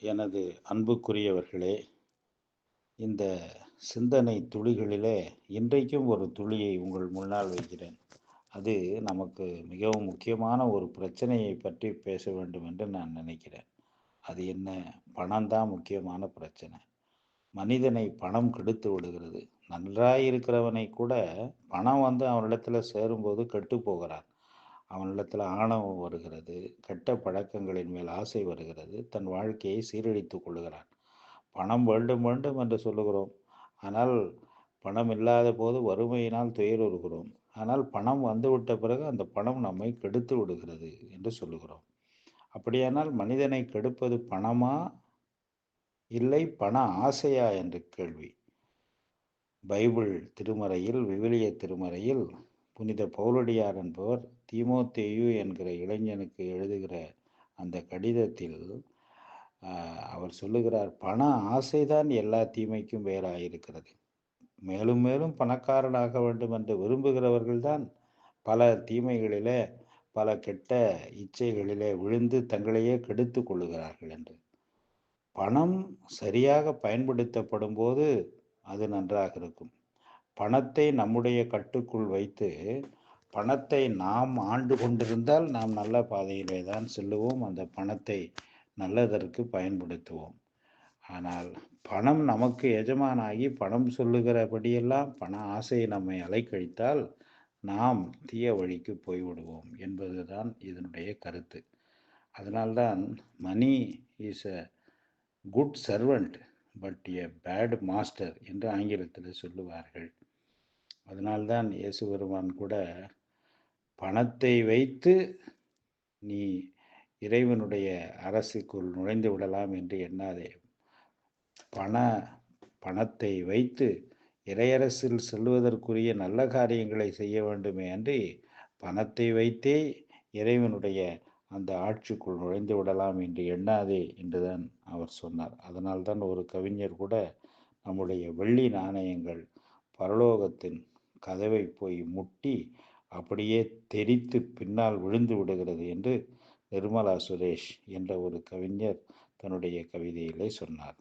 எனது அன்புக்குரியவர்களே, இந்த சிந்தனை துளிகளிலே இன்றைக்கும் ஒரு துளியை உங்கள் முன்னால் வைக்கிறேன். அது நமக்கு மிகவும் முக்கியமான ஒரு பிரச்சனையை பற்றி பேச வேண்டும் என்று நான் நினைக்கிறேன். அது என்ன? பணம் தான் முக்கியமான பிரச்சனை. மனிதனை பணம் கெடுத்து விடுகிறது. நன்றாயிருக்கிறவனை கூட பணம் அவனிடத்துல சேரும்போது கெட்டு போகிறான். அவனிடத்துல ஆணவம் வருகிறது, கெட்ட பழக்கங்களின் மேல் ஆசை வருகிறது, தன் வாழ்க்கையை சீரழித்துக் கொள்ளுகிறான். பணம் வேண்டும் வேண்டும் என்று சொல்லுகிறோம். ஆனால் பணம் இல்லாத போது வறுமையினால் துயருறுகிறோம். ஆனால் பணம் வந்துவிட்ட பிறகு அந்த பணம் நம்மை கெடுத்து விடுகிறது என்று சொல்லுகிறோம். அப்படியானால் மனிதனை கெடுப்பது பணமா, இல்லை பண ஆசையா என்று கேள்வி. பைபிள் திருமறையில், விவிலிய திருமறையில் புனித பவுலடியார் என்பவர் தீமோத்தேயு என்கிற இளைஞனுக்கு எழுதுகிற அந்த கடிதத்தில் அவர் சொல்லுகிறார், பண ஆசைதான் எல்லா தீமைக்கும் வேறாயிருக்கிறது. மேலும் மேலும் பணக்காரனாக வேண்டும் என்று விரும்புகிறவர்கள்தான் பல தீமைகளிலே, பல கெட்ட இச்சைகளிலே விழுந்து தங்களையே கெடுத்து கொள்ளுகிறார்கள் என்று. பணம் சரியாக பயன்படுத்தப்படும் போது அது நன்றாக இருக்கும். பணத்தை நம்முடைய கட்டுக்குள் வைத்து பணத்தை நாம் ஆண்டு கொண்டிருந்தால் நாம் நல்ல பாதையிலே தான் செல்லுவோம். அந்த பணத்தை நல்லதற்கு பயன்படுத்துவோம். ஆனால் பணம் நமக்கு எஜமானாகி பணம் சொல்லுகிறபடியெல்லாம் பண ஆசை நம்மை அலைக்கழித்தால் நாம் தீய வழிக்கு போய்விடுவோம் என்பதுதான் இதனுடைய கருத்து. அதனால்தான் money is a good servant but a bad master என்று ஆங்கிலத்தில் சொல்லுவார்கள். அதனால்தான் இயேசு பெருமான் கூட பணத்தை வைத்து நீ இறைவனுடைய அரசுக்குள் நுழைந்து விடலாம் என்று எண்ணாதே. பணத்தை வைத்து இறையரசில் செல்வதற்குரிய நல்ல காரியங்களை செய்ய வேண்டுமே அன்றி பணத்தை வைத்தே இறைவனுடைய அந்த ஆட்சிக்குள் நுழைந்து விடலாம் என்று எண்ணாதே என்றுதான் அவர் சொன்னார். அதனால்தான் ஒரு கவிஞர் கூட நம்முடைய வெள்ளி நாணயங்கள் பரலோகத்தின் கதவை போய் முட்டி அப்படியே தெரித்து பின்னால் விழுந்து விடுகிறது என்று நிர்மலா சுரேஷ் என்ற ஒரு கவிஞர் தன்னுடைய கவிதையிலே சொன்னார்.